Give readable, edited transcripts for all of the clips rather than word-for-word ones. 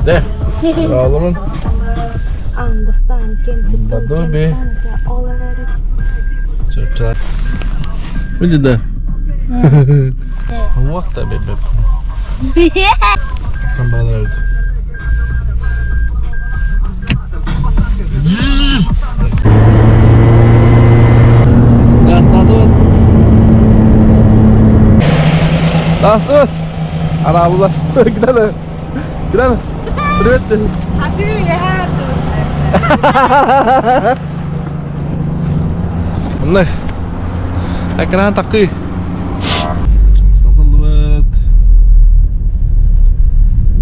Deh. Oğlum. Understand Betul be. Cerita. Betul dah. Wah tak bebek. Sambalnya itu. Gas tutut. Gas tut. Ara abla. Gidelim. Gidelim. Привет. Hadi ya. Nah, ekran takı. Astagfirullah.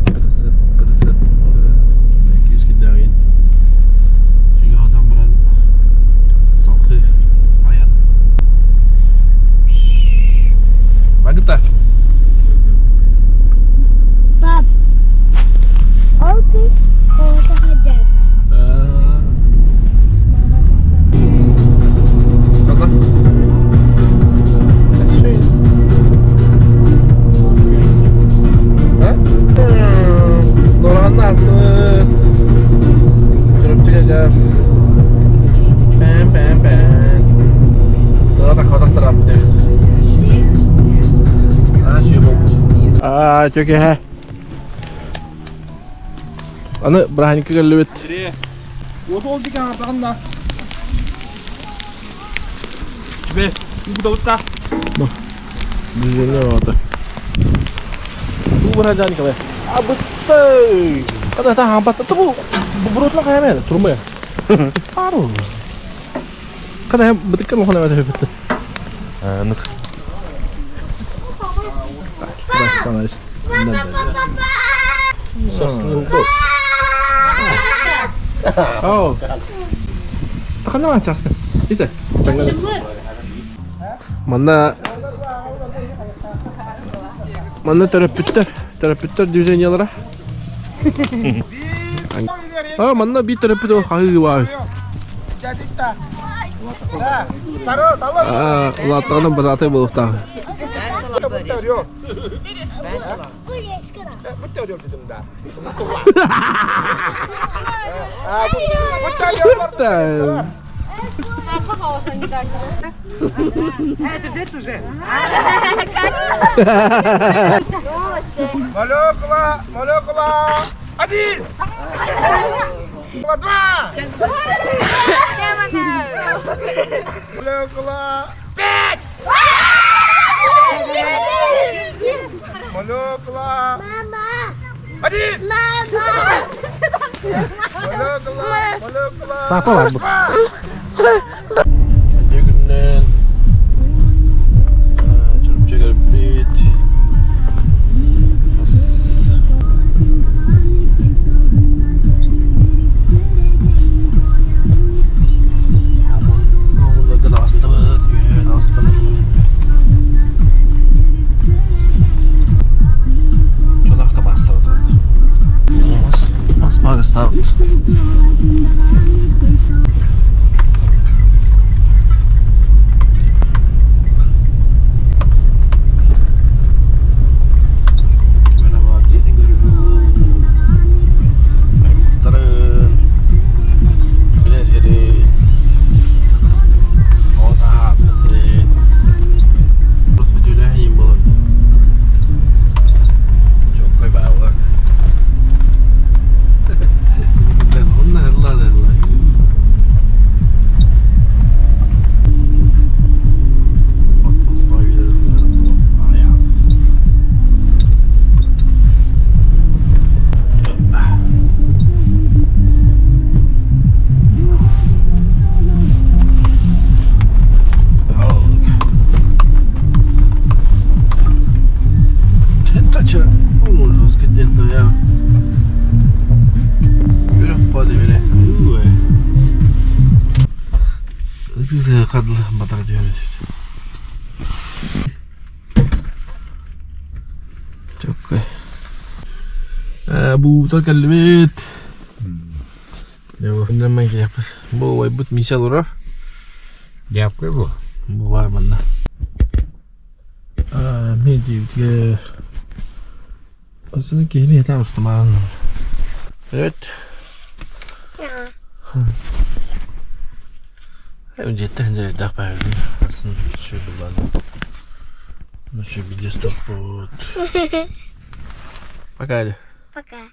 Beresip. 200 giderin. Çünkü adam bilen salkı ayan. Vakit tak? Bab. Okay. Oh, sahaja. Kata? Hah? Dolan nasıl? Durup çıkacağız. Ben. Kotak terap deriz. Şey bu. Çok iyi he. Ana berani ke lewet. Осы ол деген ардағында. Бе, bu da usta. Düzgünle oldu. Bu berani ke be. Abut tey. Kata tak hampat tu bu berut lah kayak mana? Turun ya. Aduh. Kata yang betul lah kalau ada betul. Nuk. Stres panas. Sos nunggu. Oh. Tekan mana cas kan? Bisa. Tengah. Mana terapütler düzenyalara. Ah, mana bir terapüt hayır var. Ah, latanın beratı bulup da. Молекула. Один. Два. Молекула. Пять. Молекула. Mama. Один. Mama. Moлекула. Apa lah bu? Günün. Çarpı çeker bit. Kadlı madara diyoruz. Çok bu terkelimet. Yo, namanya siapa? Bu webut misal orang. Đẹp cái bộ. Bu var mana? Meji dia. Aslında kehli yeter Müslüman. Evet. Ya. Önce tencere dapat aslında şu bulan. Nu should be just a boat. Pakai. Pakai.